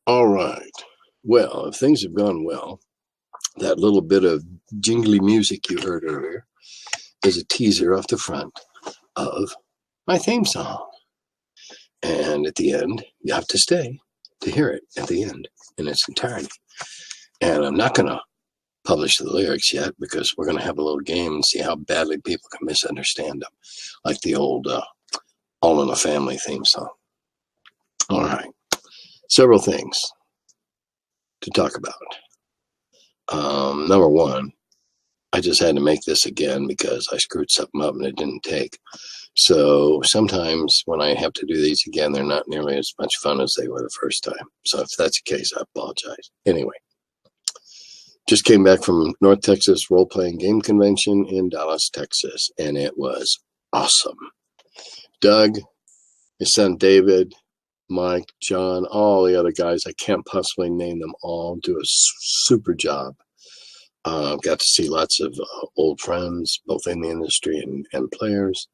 All right. Well, if things have gone well, that little bit of jingly music you heard earlier is a teaser off the front of my theme song. And at the end, you have to stay to hear it at the end in its entirety. And I'm not going to publish the lyrics yet because we're going to have a little game and see how badly people can misunderstand them, like the old All in the Family theme song. All right. Several things to talk about. Number one, I just had to make this again because I screwed something up and it didn't take. So sometimes when I have to do these again, they're not nearly as much fun as they were the first time. So if that's the case, I apologize. Anyway, just came back from North Texas Role-Playing Game Convention in Dallas, Texas, and it was awesome. Doug, his son David, Mike, John, all the other guys, I can't possibly name them all, do a super job. Got to see lots of old friends, both in the industry and players.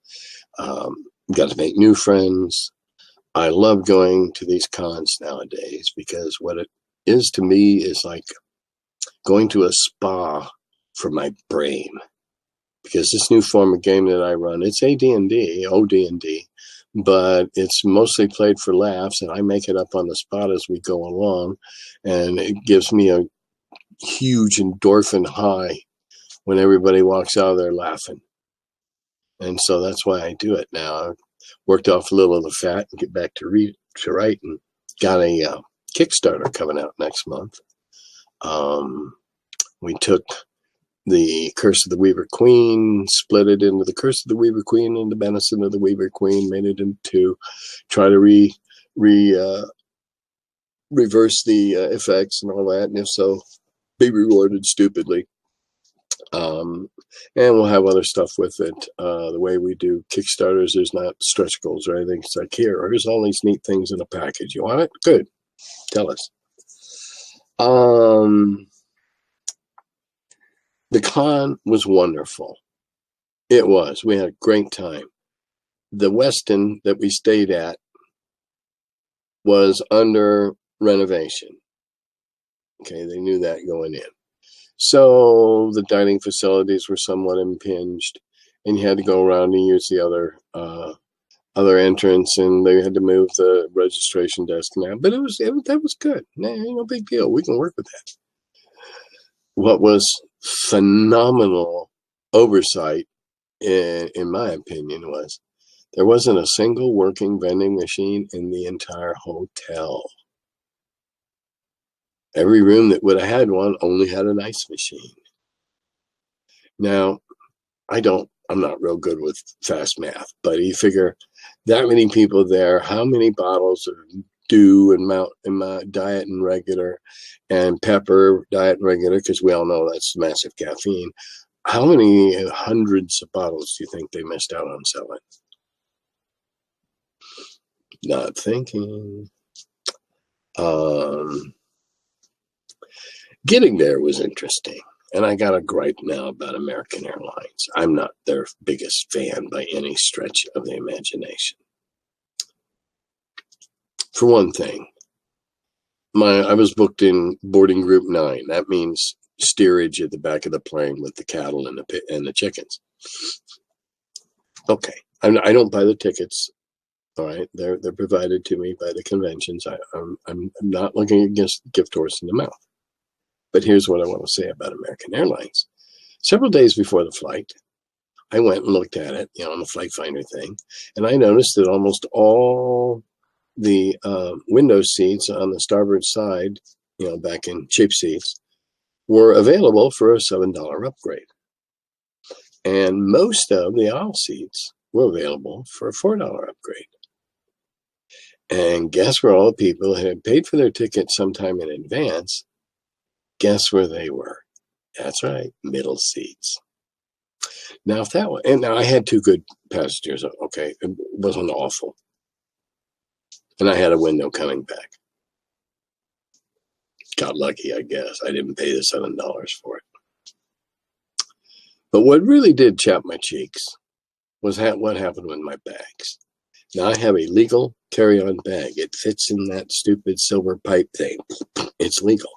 Got to make new friends. I love going to these cons nowadays because what it is to me is like going to a spa for my brain. Because this new form of game that I run, it's AD&D, OD&D, but it's mostly played for laughs, and I make it up on the spot as we go along, and it gives me a huge endorphin high when everybody walks out of there laughing. And so that's why I do it now. I worked off a little of the fat and get back to writing. Got a Kickstarter coming out next month. We took the Curse of the Weaver Queen, split it into the Curse of the Weaver Queen and the Benison of the Weaver Queen, made it into two, try to reverse the effects and all that, and if so, be rewarded stupidly. And we'll have other stuff with it. The way we do Kickstarters, there's not stretch goals or anything. It's like, here's all these neat things in a package. You want it? Good. Tell us. The con was wonderful. It was. We had a great time. The Westin that we stayed at was under renovation. Okay, they knew that going in. So the dining facilities were somewhat impinged, and you had to go around and use the other entrance, and they had to move the registration desk now. But that was good. No big deal. We can work with that. What was phenomenal oversight, in my opinion, was there wasn't a single working vending machine in the entire hotel. Every room that would have had one only had an ice machine. Now, I'm not real good with fast math, but you figure that many people there, how many bottles of Dew and Diet and Regular and Pepper, Diet and Regular, because we all know that's massive caffeine. How many hundreds of bottles do you think they missed out on selling? Not thinking. Getting there was interesting. And I got a gripe now about American Airlines. I'm not their biggest fan by any stretch of the imagination. For one thing, I was booked in boarding group 9. That means steerage at the back of the plane with the cattle and the chickens. Okay, I don't buy the tickets. All right, they're provided to me by the conventions. I'm not looking against gift horse in the mouth. But here's what I want to say about American Airlines. Several days before the flight, I went and looked at it, on the flight finder thing, and I noticed that almost all the window seats on the starboard side, back in cheap seats, were available for a $7 upgrade. And most of the aisle seats were available for a $4 upgrade. And guess where all the people who had paid for their tickets sometime in advance, guess where they were? That's right, middle seats. Now, if that one, and now I had 2 good passengers. Okay, it wasn't awful. And I had a window coming back. Got lucky, I guess. I didn't pay the $7 for it. But what really did chap my cheeks was what happened with my bags. Now, I have a legal carry-on bag. It fits in that stupid silver pipe thing. It's legal.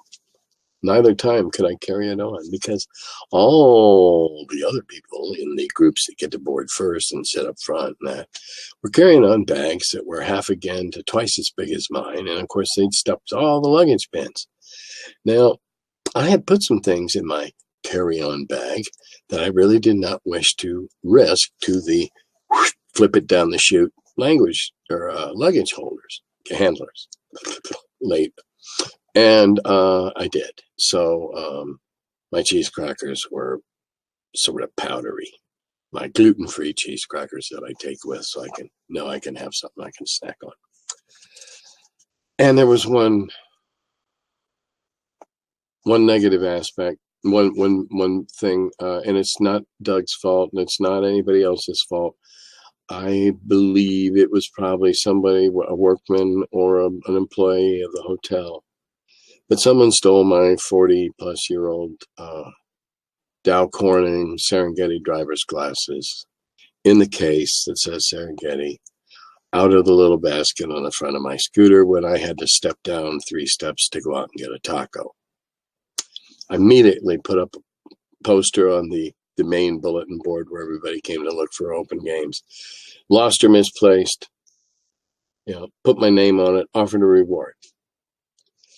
Neither time could I carry it on because all the other people in the groups that get to board first and sit up front and that were carrying on bags that were half again to twice as big as mine. And of course, they'd stuffed all the luggage bins. Now, I had put some things in my carry-on bag that I really did not wish to risk to the flip it down the chute language or luggage handlers late. And I did. So my cheese crackers were sort of powdery. My gluten-free cheese crackers that I take with so I can have something I can snack on. And there was one negative aspect, one thing, and it's not Doug's fault and it's not anybody else's fault. I believe it was probably somebody, a workman or an employee of the hotel. But someone stole my 40-plus-year-old Dow Corning Serengeti driver's glasses in the case that says Serengeti out of the little basket on the front of my scooter when I had to step down 3 steps to go out and get a taco. I immediately put up a poster on the main bulletin board where everybody came to look for open games. Lost or misplaced, put my name on it, offered a reward.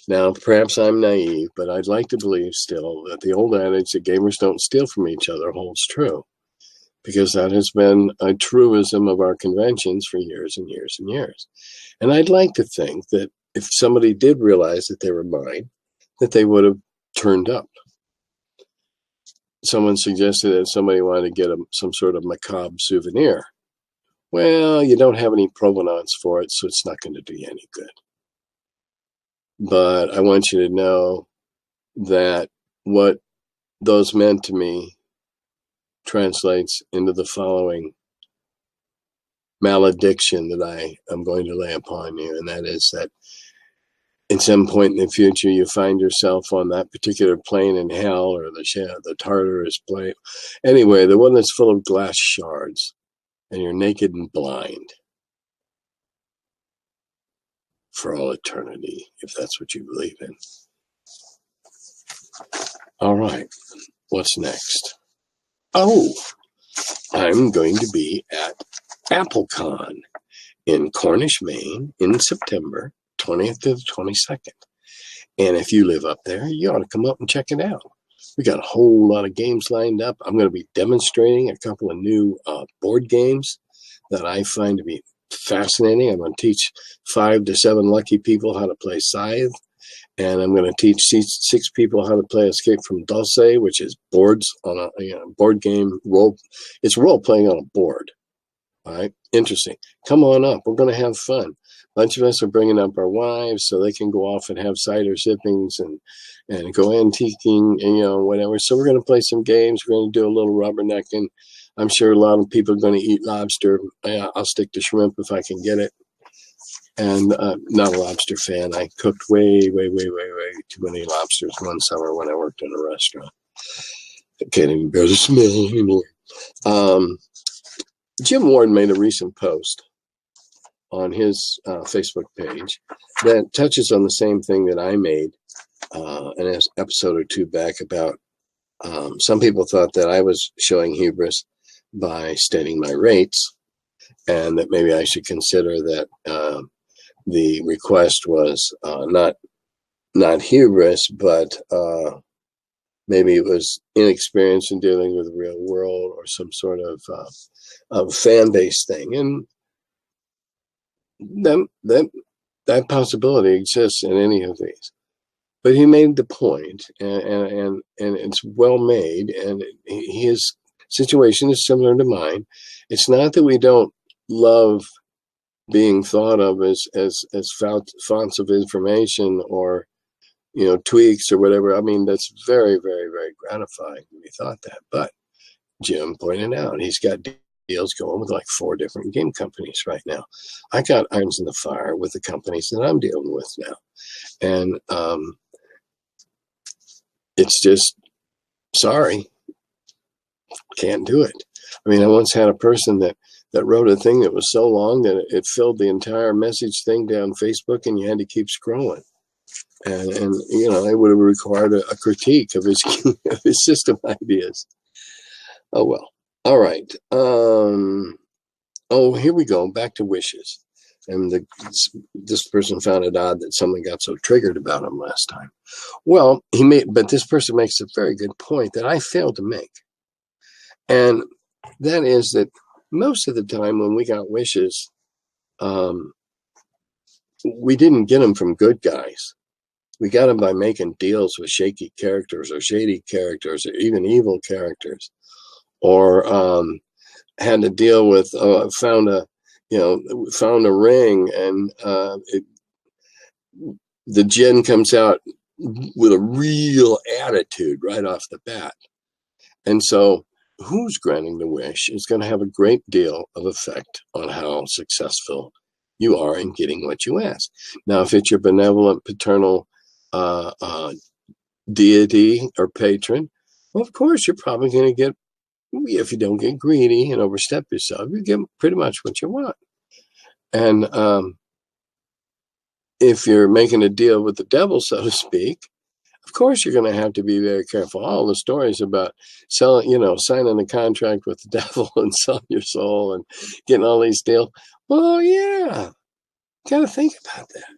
Now, perhaps I'm naive, but I'd like to believe still that the old adage that gamers don't steal from each other holds true, because that has been a truism of our conventions for years and years and years. And I'd like to think that if somebody did realize that they were mine, that they would have turned up. Someone suggested that somebody wanted to get some sort of macabre souvenir. Well, you don't have any provenance for it, so it's not going to do you any good. But I want you to know that what those meant to me translates into the following malediction that I am going to lay upon you, and that is that in some point in the future you find yourself on that particular plane in hell, or the Tartarus plane. Anyway, the one that's full of glass shards, and you're naked and blind for all eternity, if that's what you believe in. All right, what's next? Oh, I'm going to be at AppleCon in Cornish, Maine in September 20th to the 22nd. And if you live up there, you ought to come up and check it out. We got a whole lot of games lined up. I'm going to be demonstrating a couple of new board games that I find to be fascinating. I'm going to teach 5 to 7 lucky people how to play Scythe. And I'm going to teach 6 people how to play Escape from Dulce, which is boards on a board game. It's role playing on a board. All right. Interesting. Come on up. We're going to have fun. A bunch of us are bringing up our wives so they can go off and have cider sippings and go antiquing and, whatever. So we're going to play some games. We're going to do a little rubbernecking. I'm sure a lot of people are going to eat lobster. I'll stick to shrimp if I can get it. And not a lobster fan. I cooked way too many lobsters one summer when I worked in a restaurant. I can't even bear the smell anymore. Jim Ward made a recent post on his Facebook page that touches on the same thing that I made an episode or 2 back about some people thought that I was showing hubris by stating my rates, and that maybe I should consider that the request was not hubris, but maybe it was inexperience in dealing with the real world or some sort of fan base thing. And that possibility exists in any of these. But he made the point, and it's well made, and his situation is similar to mine. It's not that we don't love being thought of as fonts of information or tweaks or whatever. I mean, that's very, very, very gratifying to be thought that. But Jim pointed out, he's got deals going with like 4 different game companies right now. I got irons in the fire with the companies that I'm dealing with now. And it's just, sorry, can't do it. I mean, I once had a person that wrote a thing that was so long that it filled the entire message thing down Facebook, and you had to keep scrolling. And you know, it would have required a critique of his of his system ideas. Oh well. All right. Oh, here we go. Back to wishes. And this person found it odd that someone got so triggered about him last time. Well, but this person makes a very good point that I failed to make. And that is that most of the time when we got wishes, we didn't get them from good guys. We got them by making deals with shaky characters or shady characters or even evil characters, or had to deal with found a ring, and the djinn comes out with a real attitude right off the bat. And so who's granting the wish is going to have a great deal of effect on how successful you are in getting what you ask. Now, if it's your benevolent paternal deity or patron, well, of course, you're probably going to get, if you don't get greedy and overstep yourself, you get pretty much what you want. And if you're making a deal with the devil, so to speak, of course, you're going to have to be very careful. All the stories about selling, signing a contract with the devil and selling your soul and getting all these deals. Well, yeah, got to think about that.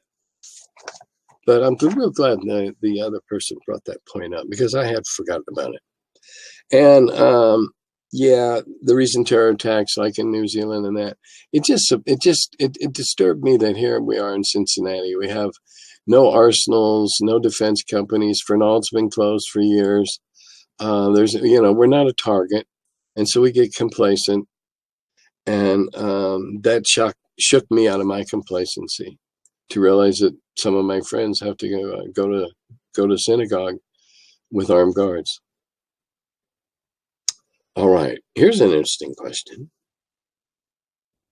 But I'm real glad the other person brought that point up, because I had forgotten about it. And yeah, the recent terror attacks, like in New Zealand, and that it disturbed me that here we are in Cincinnati. We have no arsenals, no defense companies. Fernald's been closed for years. We're not a target, and so we get complacent, and that shook me out of my complacency to realize that some of my friends have to go to synagogue with armed guards. All right, here's an interesting question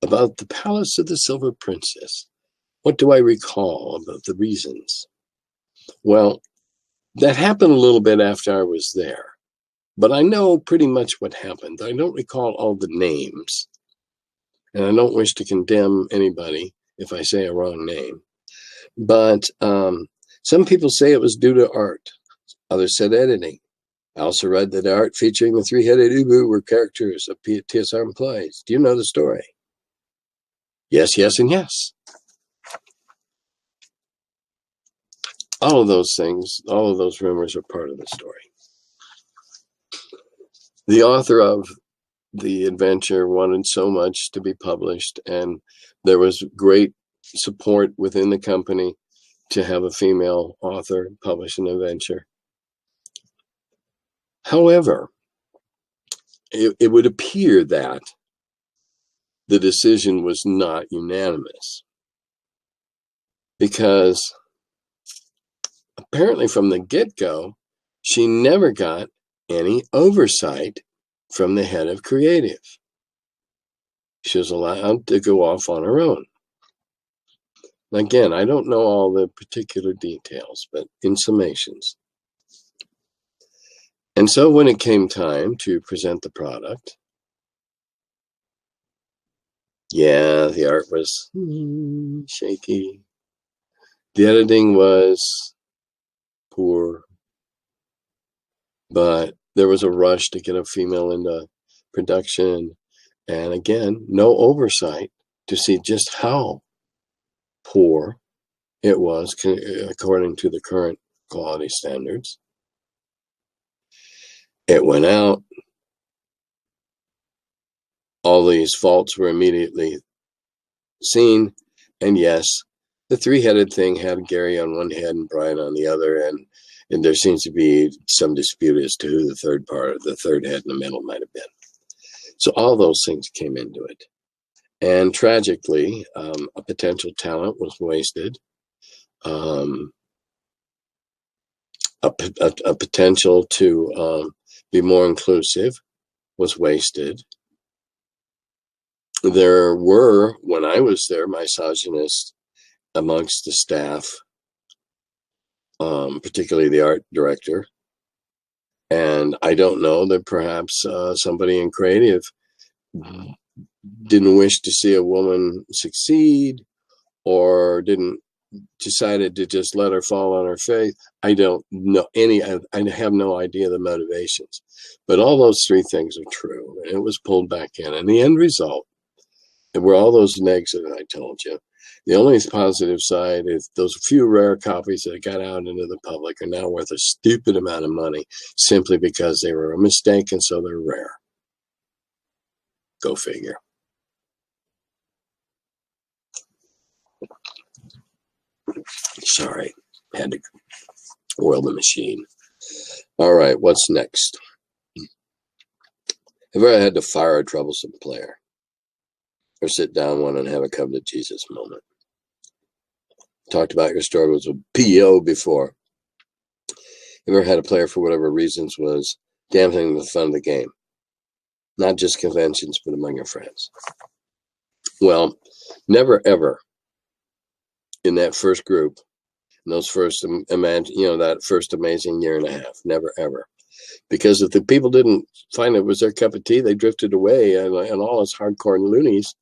about the Palace of the Silver Princess. What do I recall about the reasons? Well, that happened a little bit after I was there, but I know pretty much what happened. I don't recall all the names, and I don't wish to condemn anybody if I say a wrong name. But some people say it was due to art. Others said editing. I also read that art featuring the 3-headed ubu were characters of TSR plays. Do you know the story? Yes, yes, and yes. All of those things, all of those rumors are part of the story. The author of the adventure wanted so much to be published, and there was great support within the company to have a female author publish an adventure. However, it would appear that the decision was not unanimous, because apparently from the get-go, she never got any oversight from the head of creative. She was allowed to go off on her own. Again, I don't know all the particular details, but in summations. And so when it came time to present the product, yeah, the art was shaky. The editing was poor. But there was a rush to get a female into production. And again, no oversight to see just how poor it was according to the current quality standards. It went out. All these faults were immediately seen. And yes, the 3-headed thing had Gary on one head and Brian on the other. And there seems to be some dispute as to who the third head in the middle might have been. So all those things came into it. And tragically, a potential talent was wasted. A potential to be more inclusive was wasted. There were, when I was there, misogynists amongst the staff, particularly the art director. And I don't know that perhaps somebody in creative didn't wish to see a woman succeed, or decided to just let her fall on her face. I don't know I have no idea the motivations, but all those three things are true. And it was pulled back in, and the end result were all those negatives I told you. The only positive side is those few rare copies that got out into the public are now worth a stupid amount of money simply because they were a mistake, and so they're rare. Go figure. Sorry, had to oil the machine. All right, what's next? Have you ever had to fire a troublesome player? Or sit down one and have a come to Jesus moment? Talked about your story was a PO before. Have you ever had a player, for whatever reasons, was dampening the fun of the game? Not just conventions, but among your friends. Well, never ever in that first group, in those first, that first amazing year and a half, never ever. Because if the people didn't find it was their cup of tea, they drifted away, and all us hardcore loonies,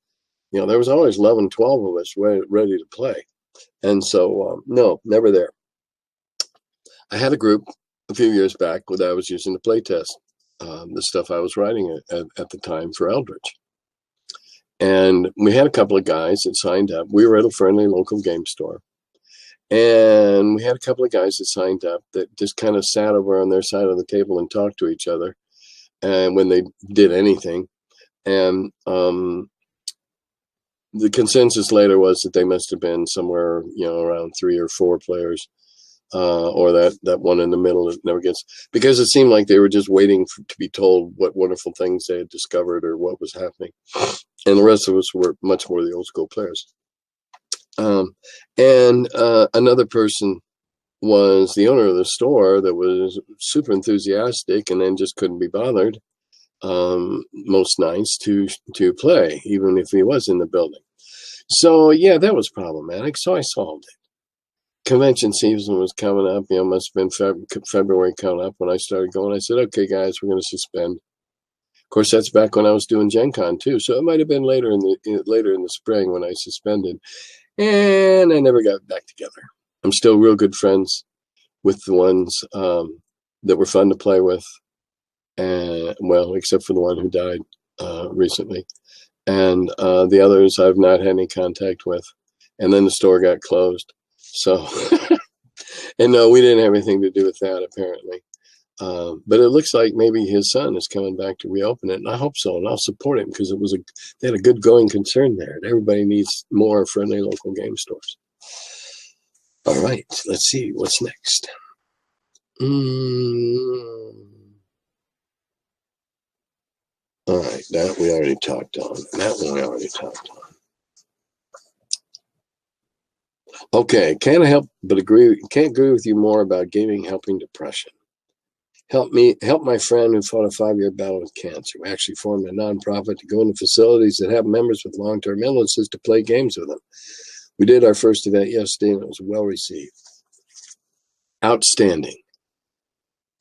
there was always 11, 12 of us ready to play. And so, no, never there. I had a group a few years back that I was using to play test the stuff I was writing at the time for Eldritch. And we had a couple of guys that signed up. We were at a friendly local game store. And we had a couple of guys that signed up that just kind of sat over on their side of the table and talked to each other, and when they did anything. And the consensus later was that they must have been somewhere, around 3 or 4 players, or that one in the middle that never gets, because it seemed like they were just waiting to be told what wonderful things they had discovered or what was happening. And the rest of us were much more the old school players. And another person was the owner of the store that was super enthusiastic and then just couldn't be bothered most nights to play, even if he was in the building. So yeah, that was problematic. So I solved it. Convention season was coming up. Must have been February coming up when I started going. I said, okay, guys, we're going to suspend. Of course, that's back when I was doing Gen Con too. So it might have been later in the spring when I suspended. And I never got back together. I'm still real good friends with the ones that were fun to play with. Well, except for the one who died recently. And the others I've not had any contact with. And then the store got closed. So, and no, we didn't have anything to do with that, apparently. But it looks like maybe his son is coming back to reopen it, and I hope so, and I'll support him because they had a good going concern there, and everybody needs more friendly local game stores. All right, let's see what's next. All right, that we already talked on. Okay, can't agree with you more about gaming helping depression. Help my friend who fought a 5-year battle with cancer. We actually formed a nonprofit to go into facilities that have members with long-term illnesses to play games with them. We did our first event yesterday, and it was well received. Outstanding.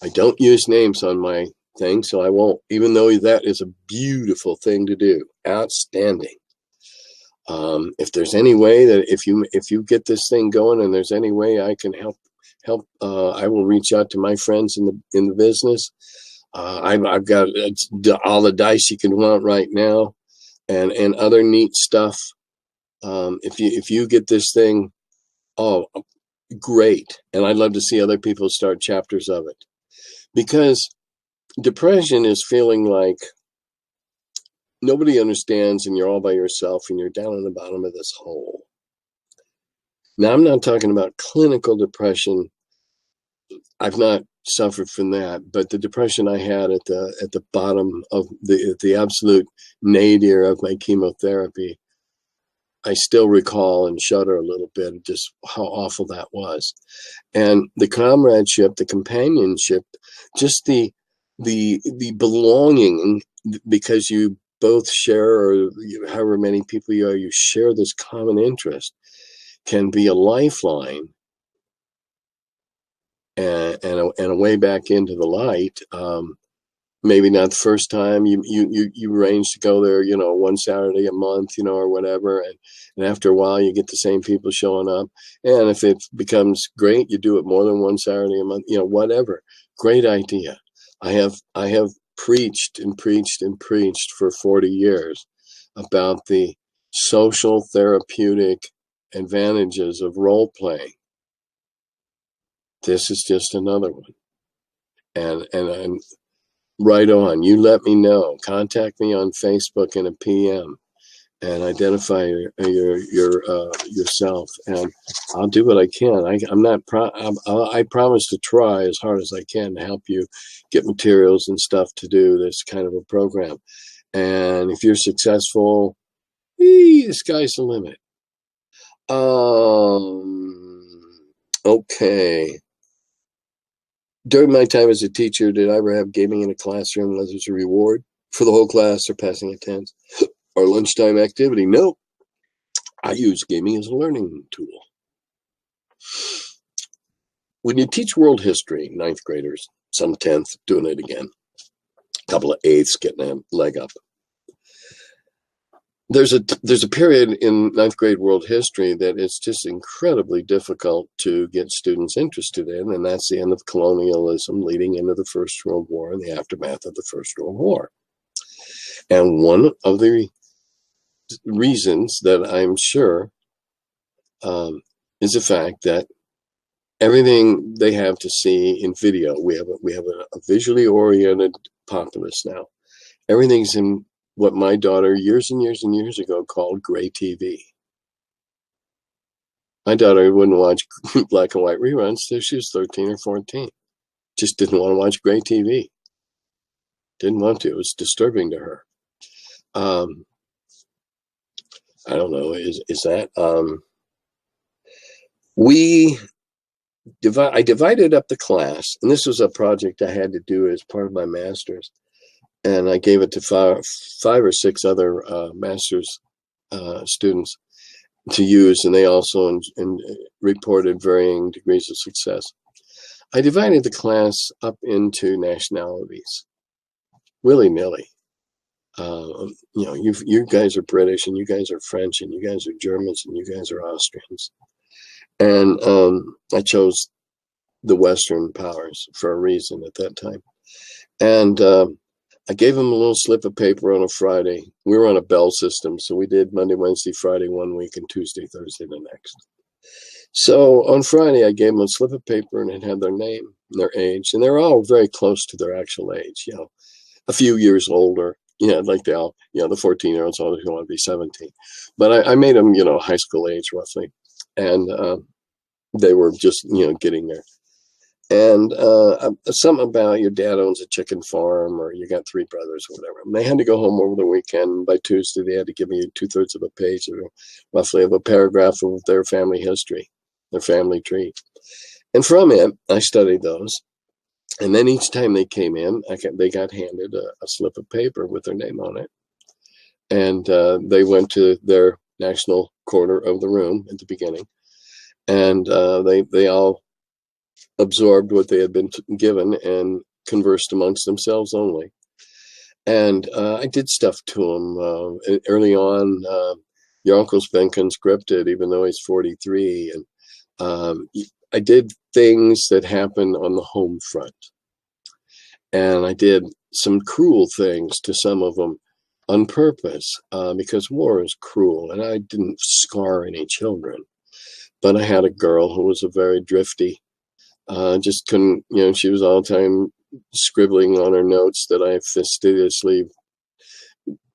I don't use names on my thing, so I won't, even though that is a beautiful thing to do. Outstanding. If there's any way that if you get this thing going and there's any way I can help, I will reach out to my friends in the business. I've got all the dice you can want right now, and other neat stuff. If you get this thing, great, and I'd love to see other people start chapters of it, because depression is feeling like nobody understands, and you're all by yourself, and you're down in the bottom of this hole. Now, I'm not talking about clinical depression. I've not suffered from that, but the depression I had at the bottom of the absolute nadir of my chemotherapy, I still recall and shudder a little bit of just how awful that was. And the comradeship, the companionship, just the the belonging, because you both share, or however many people you are, you share this common interest, can be a lifeline and a way back into the light. Maybe not the first time you arrange to go there, one Saturday a month, or whatever. And after a while, you get the same people showing up. And if it becomes great, you do it more than one Saturday a month, whatever. Great idea. I have preached and preached and preached for 40 years about the social therapeutic advantages of role playing. This is just another one. And I'm right on. You let me know. Contact me on Facebook in a PM and identify yourself, and I'll do what I can. I promise to try as hard as I can to help you get materials and stuff to do this kind of a program. And if you're successful, the sky's the limit. Okay. During my time as a teacher, did I ever have gaming in a classroom unless there's a reward for the whole class or passing attendance or lunchtime activity? No. I use gaming as a learning tool. When you teach world history, 9th graders, some 10th, doing it again, a couple of 8ths getting a leg up. There's a period in 9th grade world history that is just incredibly difficult to get students interested in, and that's the end of colonialism leading into the First World War and the aftermath of the First World War. And one of the reasons that I'm sure is the fact that everything they have to see in video, we have a visually oriented populace now. Everything's in what my daughter years and years and years ago called gray TV. My daughter wouldn't watch black and white reruns till she was 13 or 14. Just didn't want to watch gray TV. Didn't want to. It was disturbing to her. I don't know. Is that I divided up the class, and this was a project I had to do as part of my master's. And I gave it to five or six other master's students to use, and they also reported varying degrees of success. I divided the class up into nationalities, willy-nilly. You guys are British, and you guys are French, and you guys are Germans, and you guys are Austrians. And I chose the Western powers for a reason at that time. And I gave them a little slip of paper on a Friday. We were on a bell system, so we did Monday, Wednesday, Friday one week, and Tuesday, Thursday the next. So on Friday, I gave them a slip of paper, and it had their name and their age, and they're all very close to their actual age. A few years older. Like the 14-year-olds always want to be 17. But I made them, high school age roughly, and they were just, getting there. And something about your dad owns a chicken farm, or you got 3 brothers or whatever. And they had to go home over the weekend. By Tuesday, they had to give me 2/3 of a page, or roughly of a paragraph of their family history, their family tree. And from it, I studied those. And then each time they came in, they got handed a slip of paper with their name on it. And they went to their national corner of the room at the beginning. And they all absorbed what they had been given and conversed amongst themselves only. And I did stuff to them early on. Your uncle's been conscripted, even though he's 43. And I did things that happened on the home front. And I did some cruel things to some of them on purpose, because war is cruel. And I didn't scar any children. But I had a girl who was a very drifty, just couldn't, she was all the time scribbling on her notes that I fastidiously,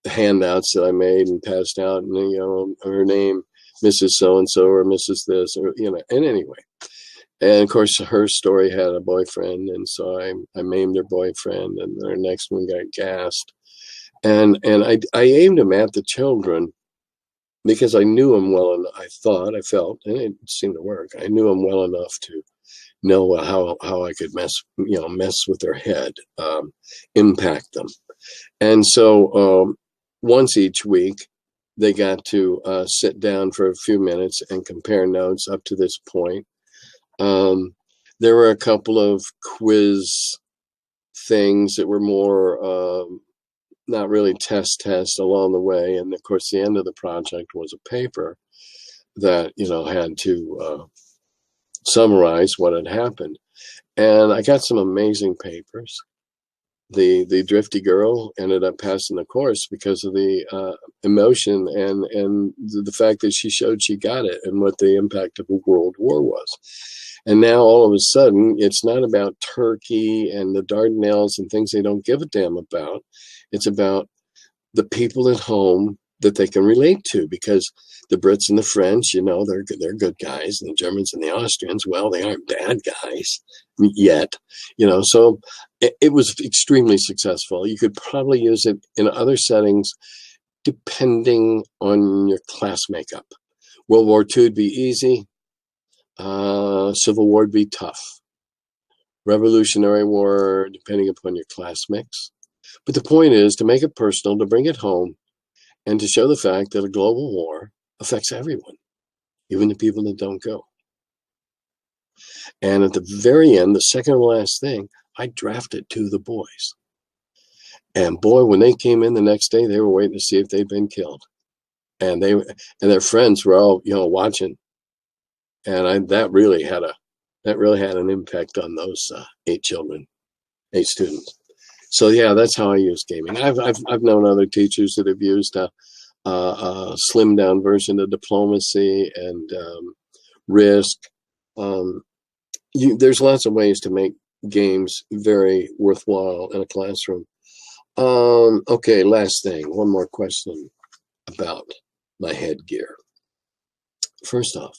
handouts that I made and passed out, and, her name, Mrs. So-and-so, or Mrs. this, or, and anyway. And of course, her story had a boyfriend, and so I maimed her boyfriend, and their next one got gassed. And I aimed them at the children because I knew them well enough. I felt, and it seemed to work. I knew them well enough to know how I could mess with their head, impact them. And so once each week, they got to sit down for a few minutes and compare notes up to this point. There were a couple of quiz things that were more not really test along the way. And of course, the end of the project was a paper that, had to summarize what had happened. And I got some amazing papers. The drifty girl ended up passing the course because of the emotion and the fact that she showed she got it and what the impact of a world war was. And now all of a sudden, it's not about Turkey and the Dardanelles and things they don't give a damn about. It's about the people at home that they can relate to, because the Brits and the French, they're good guys, and the Germans and the Austrians, well, they aren't bad guys yet, so it was extremely successful. You could probably use it in other settings depending on your class makeup. World War II would be easy. Civil War would be tough. Revolutionary War, depending upon your class mix. But the point is to make it personal, to bring it home, and to show the fact that a global war affects everyone, even the people that don't go. And at the very end, the second to last thing, I drafted to the boys. And boy, when they came in the next day, they were waiting to see if they'd been killed. And their friends were all, watching. And that really had an impact on those 8 students. So yeah, that's how I use gaming. I've known other teachers that have used a slimmed down version of diplomacy and Risk. There's lots of ways to make games very worthwhile in a classroom. Okay, last thing. One more question about my headgear. First off,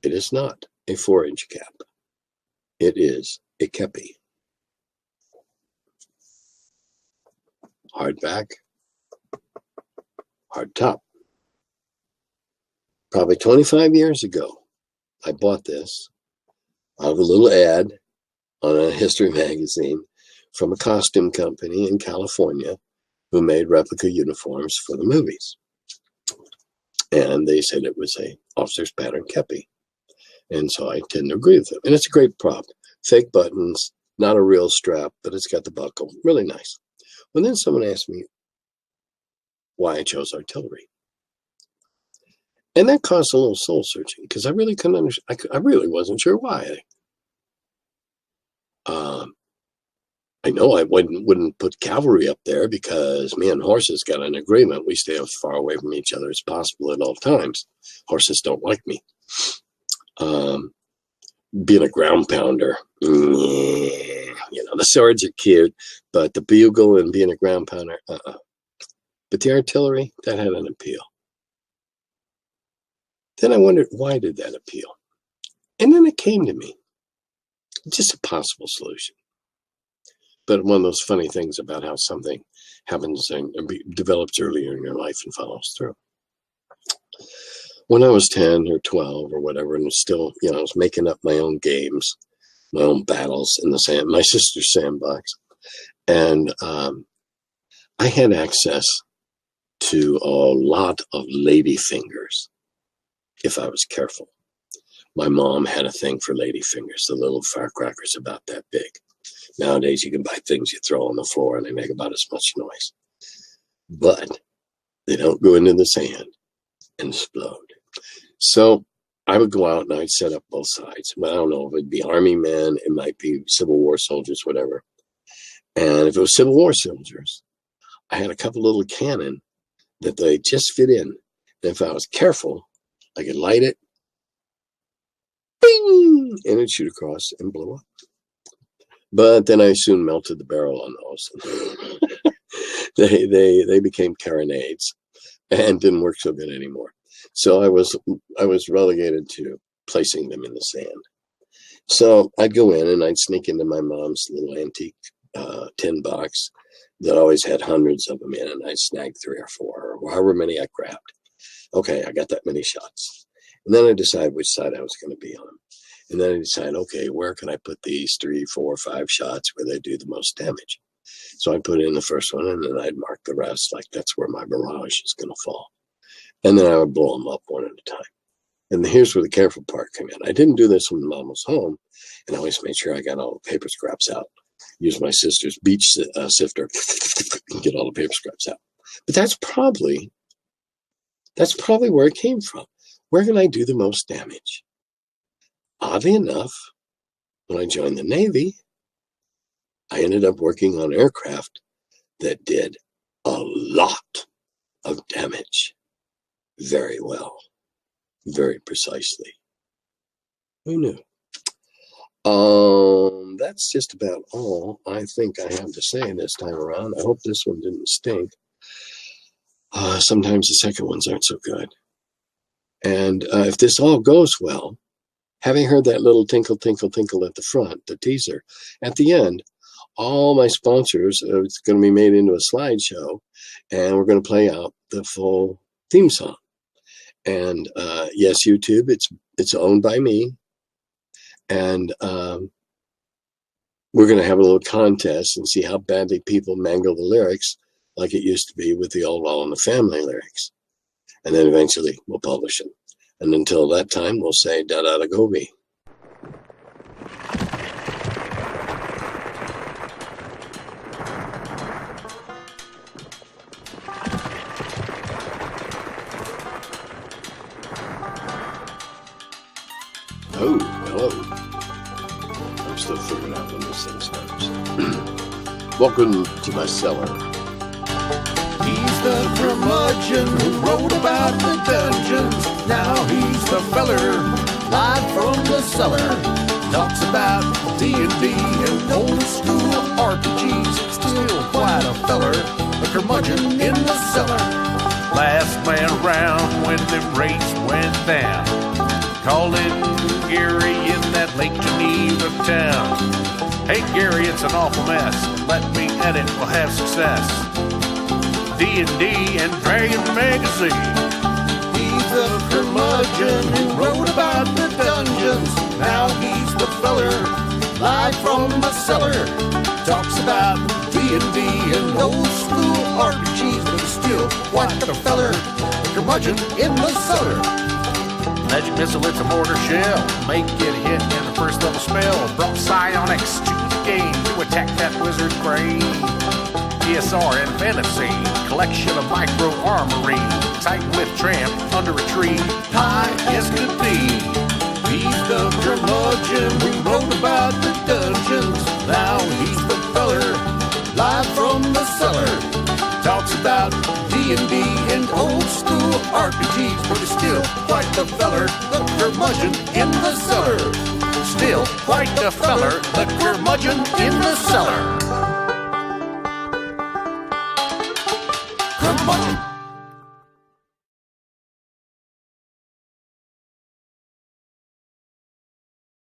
it is not a 4-inch cap. It is a kepi. Hard back, hard top. Probably 25 years ago, I bought this out of a little ad on a history magazine from a costume company in California who made replica uniforms for the movies. And they said it was a officer's pattern kepi. And so I tend to agree with them. And it's a great prop. Fake buttons, not a real strap, but it's got the buckle. Really nice. Well, then someone asked me why I chose artillery. And that caused a little soul searching, because I really couldn't understand. I really wasn't sure why. I know I wouldn't put cavalry up there, because me and horses got an agreement. We stay as far away from each other as possible at all times. Horses don't like me. Being a ground pounder, the swords are cute, but the bugle and being a ground pounder, But the artillery, that had an appeal. Then I wondered, why did that appeal? And then it came to me, just a possible solution. But one of those funny things about how something happens and develops earlier in your life and follows through. When I was 10 or 12 or whatever, and was still, I was making up my own games, my own battles in the my sister's sandbox. And I had access to a lot of lady fingers, if I was careful. My mom had a thing for lady fingers, the little firecrackers about that big. Nowadays, you can buy things you throw on the floor and they make about as much noise. But they don't go into the sand and explode. So I would go out and I'd set up both sides. Well, I don't know if it'd be army men, it might be Civil War soldiers, whatever. And if it was Civil War soldiers, I had a couple little cannon that they just fit in. And if I was careful, I could light it, bing, and it'd shoot across and blow up. But then I soon melted the barrel on those. They became carronades and didn't work so good anymore. So I was relegated to placing them in the sand. So I'd go in and I'd sneak into my mom's little antique tin box that always had hundreds of them in, and I'd snag 3 or 4 or however many I grabbed. Okay, I got that many shots. And then I decided which side I was going to be on. And then I decide, okay, where can I put these 3, 4, 5 shots where they do the most damage? So I put in the first one, and then I'd mark the rest, like that's where my barrage is going to fall. And then I would blow them up one at a time. And here's where the careful part came in. I didn't do this when Mom was home, and I always made sure I got all the paper scraps out. Use my sister's beach sifter and get all the paper scraps out. But that's probably where it came from. Where can I do the most damage? Oddly enough, when I joined the Navy, I ended up working on aircraft that did a lot of damage very well, very precisely. Who knew? That's just about all I think I have to say this time around. I hope this one didn't stink. Sometimes the second ones aren't so good. And if this all goes well, having heard that little tinkle, tinkle, tinkle at the front, the teaser, at the end, all my sponsors, it's going to be made into a slideshow, and we're going to play out the full theme song. And yes, YouTube, it's owned by me. And we're going to have a little contest and see how badly people mangle the lyrics like it used to be with the old All in the Family lyrics. And then eventually we'll publish them. And until that time, we'll say da-da-da-go-be. Oh, hello. I'm still figuring out when this thing starts. Welcome to my cellar. He's the curmudgeon who wrote about the dungeons. Now he's the feller, live from the cellar. Talks about D&D and old school RPGs. Still quite a feller, the curmudgeon in the cellar. Last man around when them rates went down. Calling Gary in that Lake Geneva town. Hey Gary, it's an awful mess. Let me edit, we'll have success. D&D and Dragon Magazine. He's the curmudgeon who wrote about the dungeons. Now he's the feller, live from the cellar. Talks about D&D and old school RPGs, but he's still quite the feller, the curmudgeon in the cellar. Magic missile, it's a mortar shell. Make it hit in the first level spell. Brought psionics to the game to attack that wizard brain. ESR and fantasy, collection of micro armory. Tight with tramp under a tree, high as could be. He's the curmudgeon who wrote about the dungeons. Now he's the feller, live from the cellar. Talks about D&D and old school RPGs, but he's still quite the feller, the curmudgeon in the cellar. Still quite the feller, the curmudgeon in the cellar.